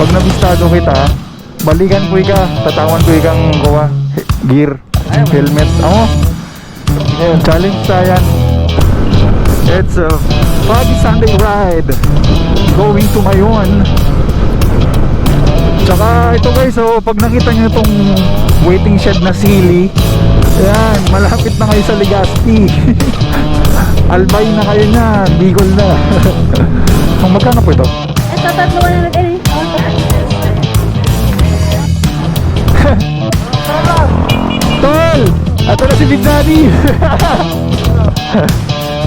Pag nabistado kita, balikan ko ika, tatawan ko ikang kuha gear, helmet. Challenge tayan. It's a foggy Sunday ride going to Mayon. Tsaka ito guys, so pag nakita nyo itong waiting shed na sili, ayan, malapit na kayo sa Legazpi. Albay na kayo niyan, Bicol na. Ang magkano po ito? Ito, tatlo na natin. Tol! Ito na si Big Daddy!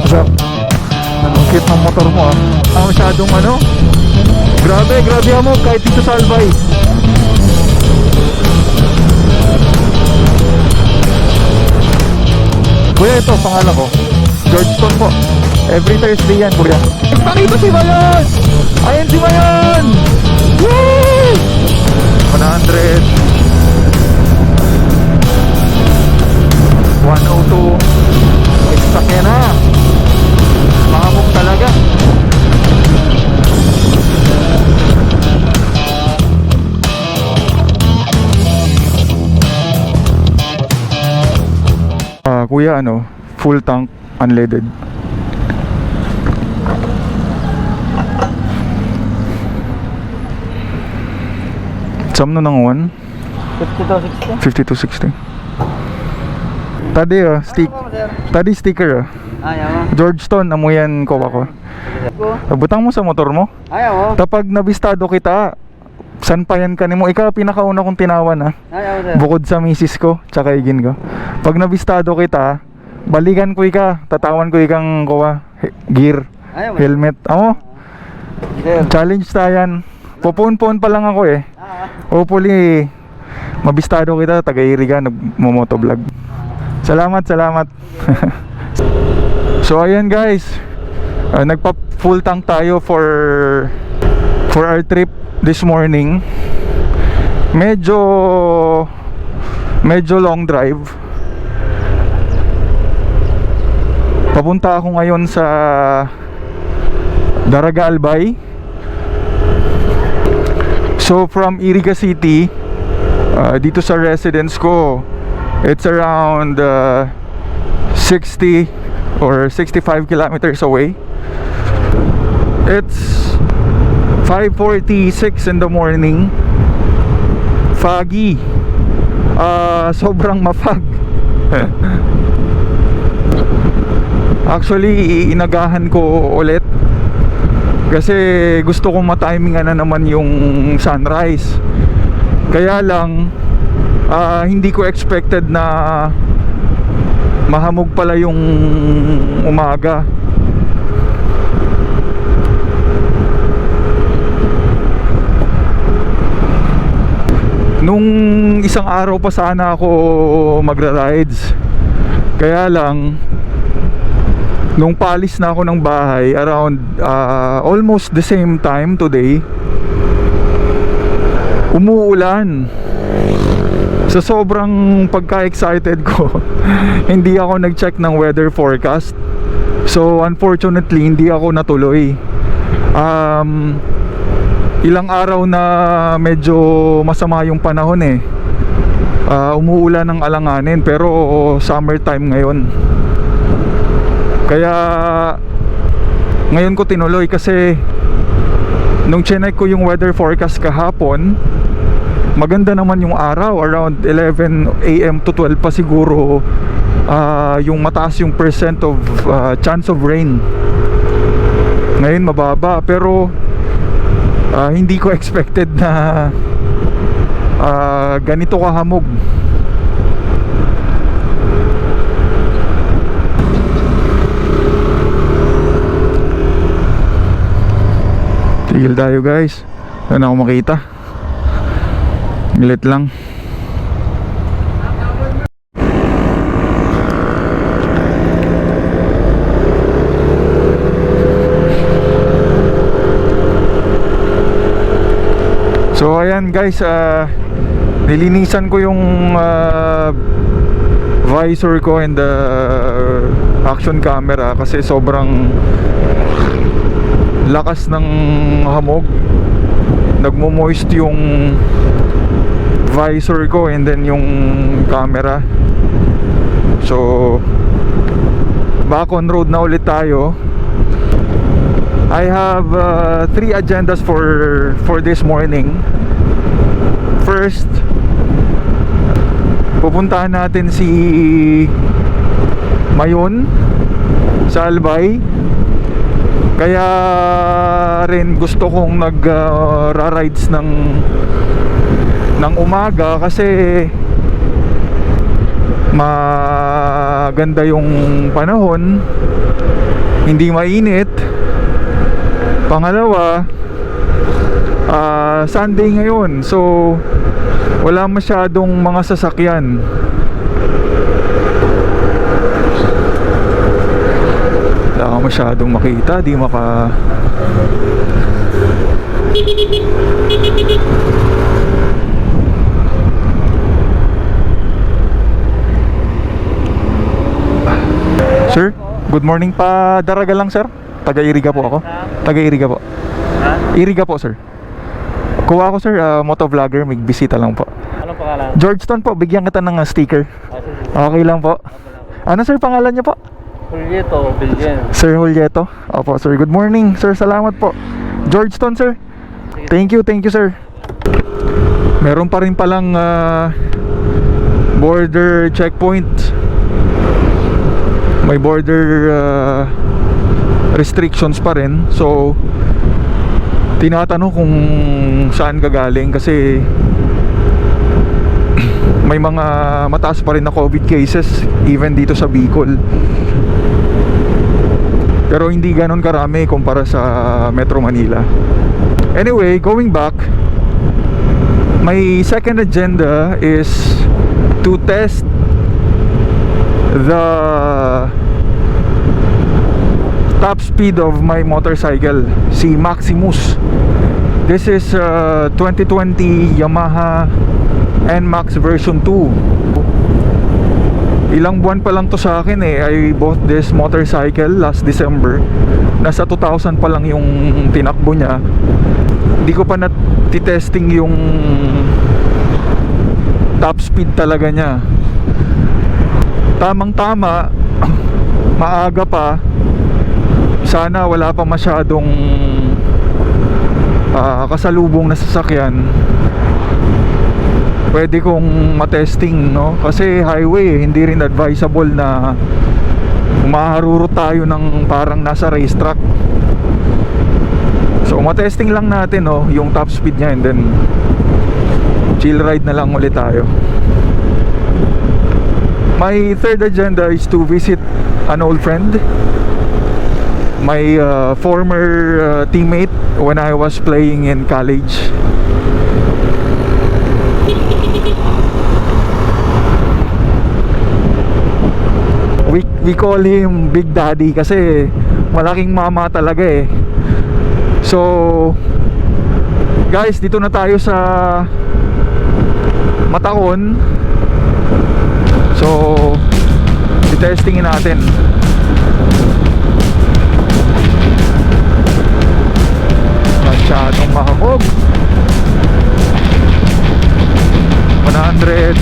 What's up? Ang cute ng motor mo ah. Ang masyadong ano? Grabe mo kahit dito sa Albay. Kuya, ito pangalan ko Georgetown po. Every Thursday yan, kuya. Pakita si Mayon! Ayan si Mayon! Woo! 100 102. Exact yan na. Mahamog talaga. Kuya, ano, full tank, unleaded. Samno ng 1 5260. Tadi tadi sticker Ayaw. Georgetown amuyan ko ako. Butang mo sa motor mo. Ayaw. Tapag nabistado kita, san pa yan kanimo? Ikaw pinakauna kong tinawan Ayaw. bukod sa misis ko tsaka igin ko. Pag nabistado kita, balikan ko ika, tatawan ko ikang kuha gear, helmet. Challenge tayan. Pupun-pun pa lang ako eh. Hopefully mabistado kita, taga-iri ka, nagmo-motovlog. Salamat. So ayan guys, nagpa full tank tayo for our trip this morning. Medyo long drive. Papunta ako ngayon sa Daraga, Albay. So from Iriga City, dito sa residence ko, it's around 60 or 65 kilometers away. It's 5:46 in the morning. Foggy. Sobrang mafag. Actually, iinagahan ko ulit kasi gusto kong ma-timingan na naman yung sunrise. Kaya lang hindi ko expected na mahamog pala yung umaga. Nung isang araw pa sana ako magra-rides. Kaya lang nung palis na ako ng bahay around almost the same time today, umuulan. Sa sobrang pagka-excited ko, hindi ako nag-check ng weather forecast. So unfortunately, hindi ako natuloy. Ilang araw na medyo masama yung panahon eh. Umuulan ng alanganin, pero summertime ngayon. Kaya ngayon ko tinuloy kasi nung chinek ko yung weather forecast kahapon, maganda naman yung araw, around 11 AM to 12 pa siguro yung mataas yung percent of chance of rain. Ngayon mababa, pero hindi ko expected na ganito kahamog. Tigil tayo guys, saan ako makita? Gilit lang. So ayan guys, nilinisan ko yung visor ko and the action camera kasi sobrang lakas ng hamog. nagmo-moist yung visor ko and then yung camera. So back on road na ulit tayo. I have 3 agendas for this morning. First, pupuntahan natin si Mayon sa Albay. Kaya rin gusto kong nag-rides ng umaga kasi maganda yung panahon, hindi mainit. Pangalawa, Sunday ngayon, so wala masyadong mga sasakyan. Wala ka masyadong makita, di maka... Sir, good morning pa. Daraga lang, sir. Taga-Iriga po ako. Taga-Iriga po. Ha? Iriga po, sir. Kuha ko, sir, motovlogger. May bisita lang po. Anong pangalan? Georgetown po. Bigyan kita ng sticker. Okay lang po. Ano, sir, pangalan niyo po? Julieto, Bilgen. Sir Julieto. Opo, sir. Good morning, sir. Salamat po. Georgetown, sir. Thank you, sir. Meron pa rin palang border checkpoint. May border restrictions pa rin. So tinatanong kung saan gagaling kasi may mga mataas pa rin na COVID cases even dito sa Bicol. Pero hindi ganon karami kumpara sa Metro Manila. Anyway, going back, my second agenda is to test the top speed of my motorcycle, si Maximus. This is 2020 Yamaha Nmax version 2. Ilang buwan pa lang to sa akin eh. I bought this motorcycle last December. Nasa 2,000 pa lang yung tinakbo niya. Hindi ko pa natitesting yung top speed talaga niya. Tamang tama, maaga pa. Sana wala pa masyadong kasalubong na sasakyan. Pwede kong matesting, no? Kasi highway, hindi rin advisable na maharuro tayo ng parang nasa racetrack. So matesting lang natin, no, yung top speed niya, and then chill ride na lang ulit tayo. My third agenda is to visit an old friend, my former teammate when I was playing in college. We call him Big Daddy kasi malaking mama talaga eh. So guys, dito na tayo sa Mataon. So i-testingin natin. Masyadong mahamog. 100,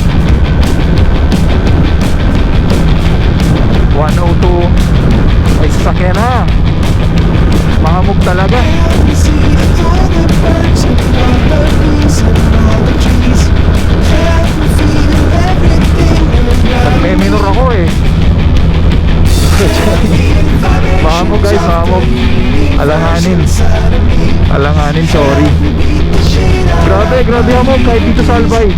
102. Ay, sasakyan na. Mahamog talaga. Nagme-minor ako eh. Mahamog guys, mahamog. Alanganin, sorry. Grabe hamog kahit dito sa Albay.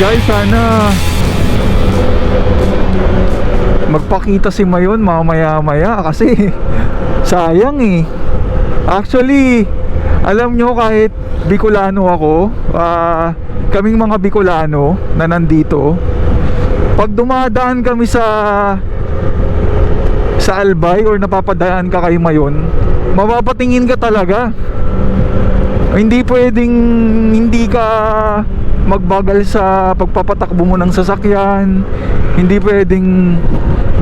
Guys, sana magpakita si Mayon mamaya-maya kasi sayang eh. Actually, alam nyo, kahit Bicolano ako, kaming mga Bicolano na nandito, pag dumadaan kami sa Albay or napapadaan ka kay Mayon, mapapatingin ka talaga. Hindi pwedeng hindi ka magbagal sa pagpapatakbo mo ng sasakyan. Hindi pwedeng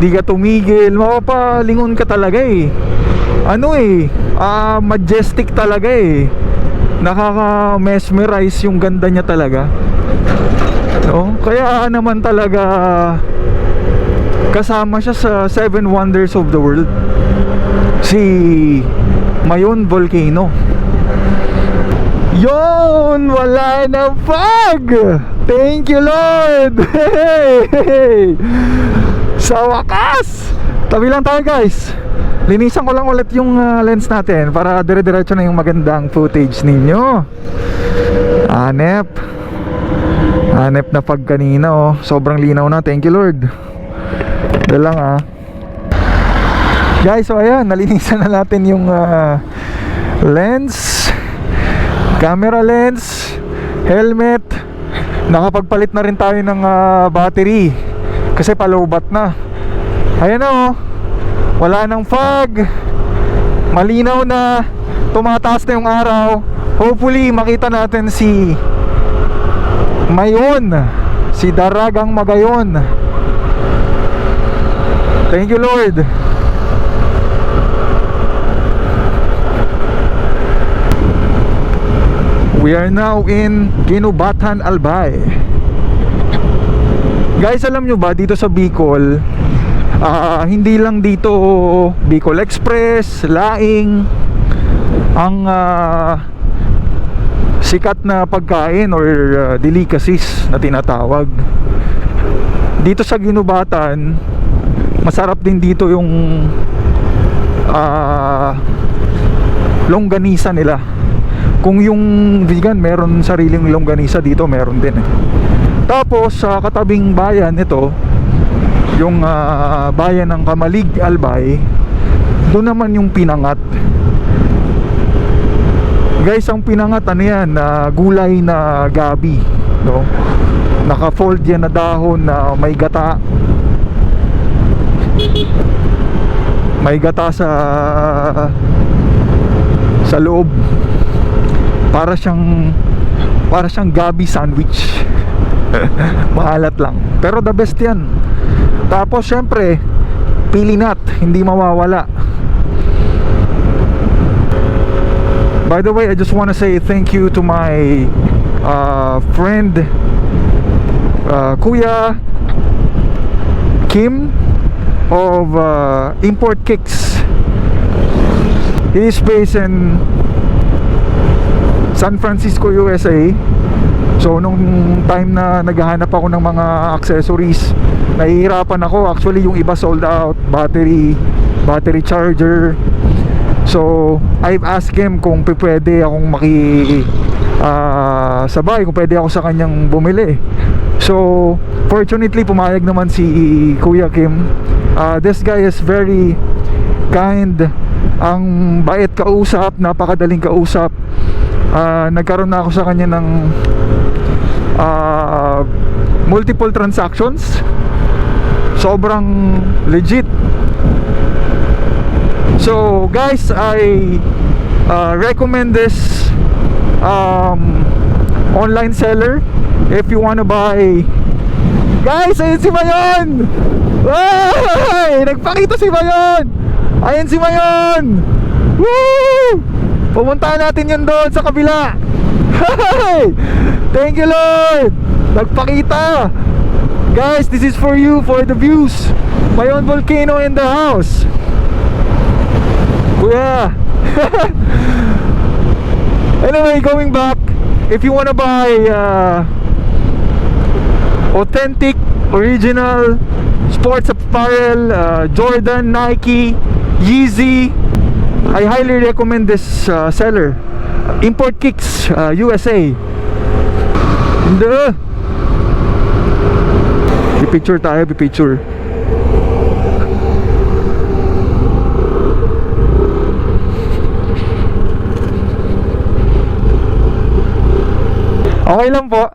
di ka tumigil, mapapalingon ka talaga eh. Ano eh, majestic talaga eh. Nakaka-mesmerize yung ganda niya talaga, no? Kaya naman talaga kasama siya sa 7 Wonders of the World, si Mayon Volcano. Yon, wala na fog. Thank you Lord. Hey! Sa wakas, tabi lang tayo guys. Linisan ko lang ulit yung lens natin para dire-diretso na yung magandang footage ninyo. Hanep na pag kanina oh. Sobrang linaw na, thank you Lord. Dahil lang guys, so ayan, nalinisan na natin yung lens, camera lens, helmet. Nakapagpalit na rin tayo ng battery kasi palobat na. Ayan na oh, wala nang fog, malinaw na, tumataas na yung araw. Hopefully makita natin si Mayon, si Daragang Magayon. Thank you Lord. We are now in Kinubatan, Albay. Guys, alam nyo ba, dito sa Bicol, hindi lang dito Bicol Express, Laing ang sikat na pagkain or delicacies na tinatawag. Dito sa Ginubatan, masarap din dito yung longganisa nila. Kung yung vegan meron sariling longganisa, dito meron din eh. Tapos sa katabing bayan ito, yung bayan ng Kamalig, Albay, doon naman yung pinangat. Guys, ang pinangat ano yan, gulay na gabi, no? Naka-fold yan na dahon na may gata. May gata sa loob. Para siyang gabi sandwich. Maalat lang, pero the best yan. Tapos syempre pili nut, hindi mawawala. By the way, I just want to say thank you to my friend Kuya Kim of Import Kicks. He is based in San Francisco, USA. So nung time na naghahanap ako ng mga accessories, nahihirapan ako. Actually yung iba sold out, battery charger. So I've asked him kung pwede akong sabay, kung pwede ako sa kanyang bumili. So fortunately pumayag naman si Kuya Kim. This guy is very kind, ang bait kausap, napakadaling kausap. Nagkaroon na ako sa kanya ng multiple transactions. Sobrang legit. So guys, I recommend this online seller if you wanna buy. Guys, ayun si Mayon! Ay! Nagpakita si Mayon! Ayun si Mayon! Woo! Pumuntahan natin yun doon sa kabila. Hey! Thank you Lord! Nagpakita. Guys, this is for you, for the views. Mayon Volcano in the house. Kuya. Anyway, going back, if you wanna buy authentic, original sports apparel, Jordan, Nike, Yeezy, I highly recommend this seller, Import Kicks, USA. Hindi. Picture tayo, picture. Okay lang po.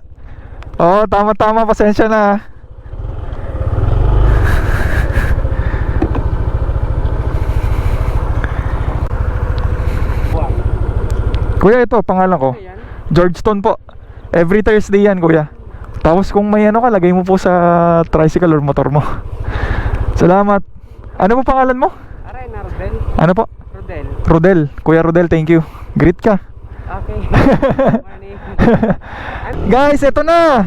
Oo, tama-tama, pasensya na. Kuya, ito, pangalan ko Georgetown po. Every Thursday yan, kuya. Tapos kung may ano ka, lagay mo po sa tricycle or motor mo. Salamat. Ano po pangalan mo? Aray na, Rodel. Ano po? Rodel. Rodel. Kuya Rodel, thank you. Greet ka. Okay. Morning. Guys, eto na.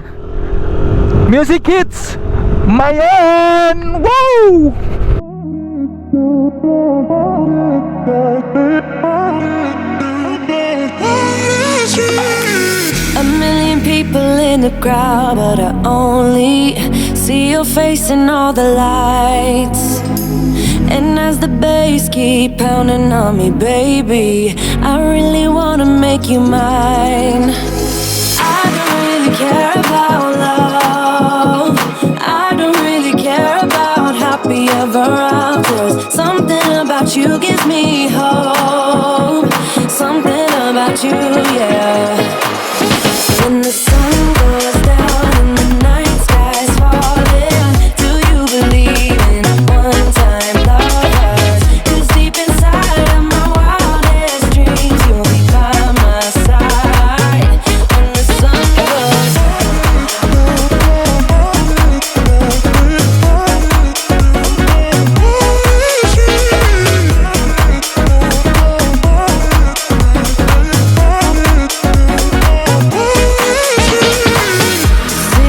Music hits. Mayon! Woo! A million people in the crowd, but I only see your face in all the lights. And as the bass keep pounding on me, baby, I really wanna make you mine. I don't really care about love. I don't really care about happy ever afters. Something about you gives me hope. Something about you, yeah. When the sun goes down and the night sky's falling, do you believe in one-time lovers? 'Cause deep inside of my wildest dreams, you'll be by my side when the sun goes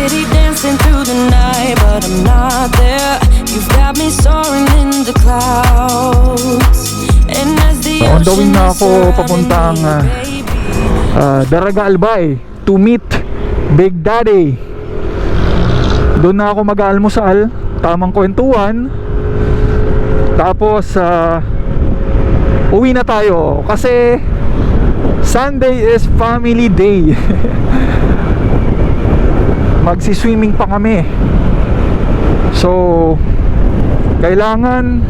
city dancing through the night, but I'm not there. You've got me soaring in the clouds. And as the On the wing na ocean is ako papuntang surrounding me, baby, Daraga Albay to meet Big Daddy. Doon na ako mag-almusal, tamang kwentuhan. Tapos uwi na tayo kasi Sunday is family day. Magsi-swimming pa kami. So kailangan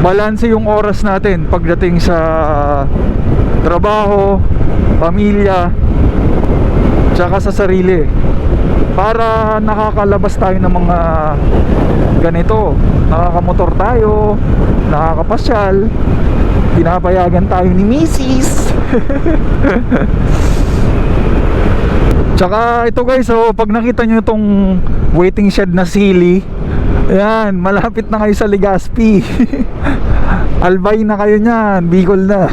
balanse yung oras natin pagdating sa trabaho, pamilya, tsaka sa sarili, para nakakalabas tayo ng mga ganito. Nakakamotor tayo, nakakapasyal, pinapayagan tayo ni Mrs. Tsaka ito guys, so pag nakita nyo itong waiting shed na sili, ayan, malapit na kayo sa Legazpi. Albay na kayo nyan, Bicol na.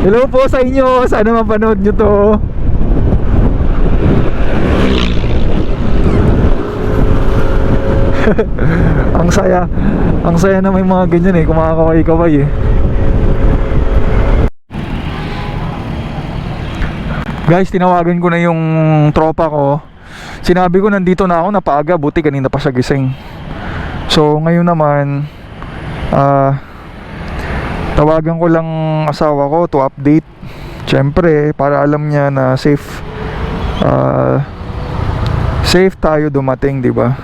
Hello po sa inyo, sana mapanood nyo to. Ang saya na may mga ganyan eh, kumakakaway-kaway eh. Guys, tinawagan ko na yung tropa ko. Sinabi ko nandito na ako, napaaga, buti kanina pa siya gising. So ngayon naman tawagan ko lang asawa ko to update. Siyempre, para alam niya na safe tayo dumating, di ba?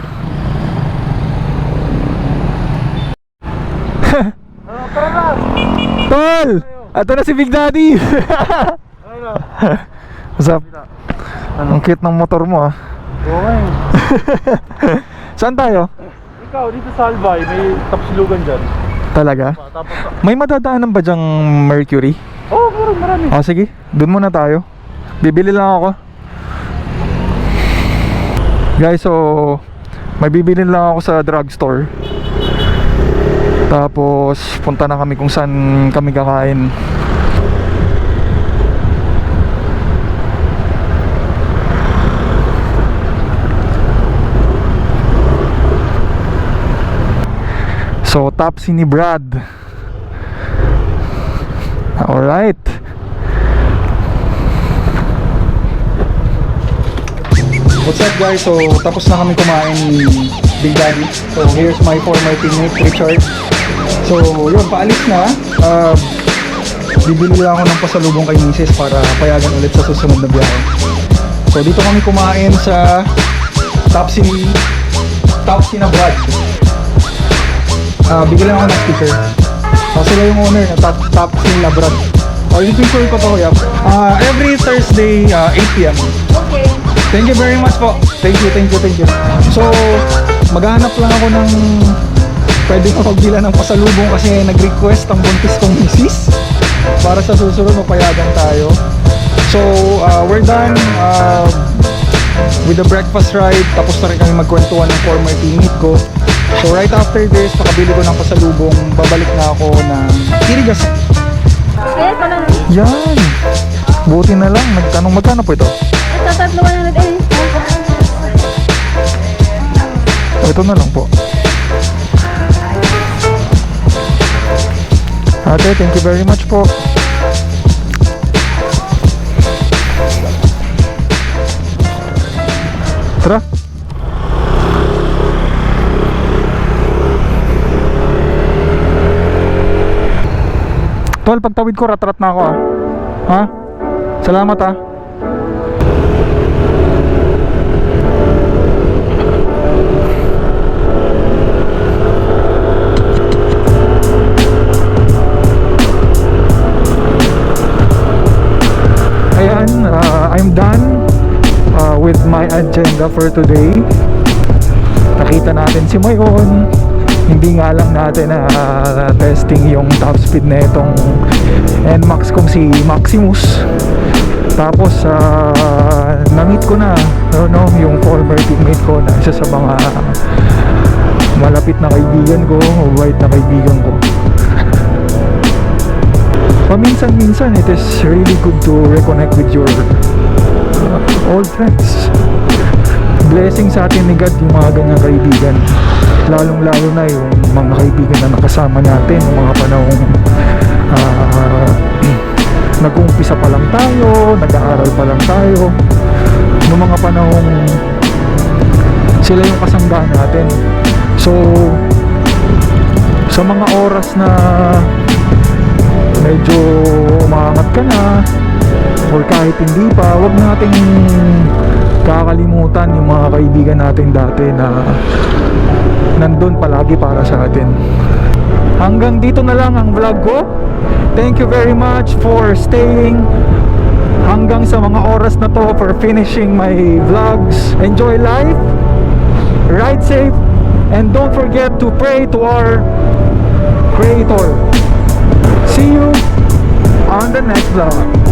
Tol! Ato na si Big Daddy! What's up? Ang cute ng motor mo ah. Okay. Saan tayo? Ikaw, dito sa Albay, may tapsilugan dyan. Talaga? Tapos, May madadaanan ba dyang Mercury? oh, meron, marami. O sige, dun muna tayo. Bibili lang ako. Guys, so may bibili lang ako sa drugstore. Tapos punta na kami kung saan kami kakain. So Tapsi ni Brad. Alright. What's up guys? So tapos na kami kumain ni Big Daddy. So here's my former teammate Richard. So yun, paalis na. Bibili lang ako ng pasalubong kay Mrs. para payagan ulit sa susunod na biyahe. So dito kami kumain sa Tapsi na Brad. Bigyan lang ako ng sticker. Sila yung owner na Tapsi na Brad. O yung picture ko to kuya. Every Thursday 8 PM. Okay. Thank you very much po. Thank you. So, maghahanap lang ako ng pwedeng mapagbila ng pasalubong kasi nag-request ang buntis kong misis para sa susunod mapayagan tayo. So, we're done with the breakfast ride. Tapos na rin kami magkwentuhan ng former teammate ko. So, right after this, pakabili ko ng pasalubong, babalik na ako ng Irigas. Ayan, pala na. Yan! Buti na lang. Nagtanong magkano po ito? Ito, 300 Elis. Ito na lang po. Ate, thank you very much po. Tara. Tol, pagtawid ko, rat-rat na ako ha? Salamat ha. Ayan, I'm done with my agenda for today. Nakita natin si Mayon. Hindi nga lang natin testing yung top speed na itong Nmax kong si Maximus. Tapos na-meet ko na yung former teammate ko na isa sa mga malapit na kaibigan ko, mabait na kaibigan ko. Paminsan-minsan it is really good to reconnect with your old friends. Blessing sa atin ni God yung mga ganyang kaibigan, lalong-lalo na yung mga kaibigan na nakasama natin yung mga panahong nag-uumpisa pa lang tayo, nag-aaral pa lang tayo, yung mga panahong sila yung kasanggahan natin. So sa mga oras na medyo umangat ka na or kahit hindi pa, wag nating kakalimutan yung mga kaibigan natin dati na nandun palagi para sa atin. Hanggang dito na lang ang vlog ko. Thank you very much for staying hanggang sa mga oras na to, for finishing my vlogs. Enjoy life, ride safe, and don't forget to pray to our Creator. See you on the next vlog.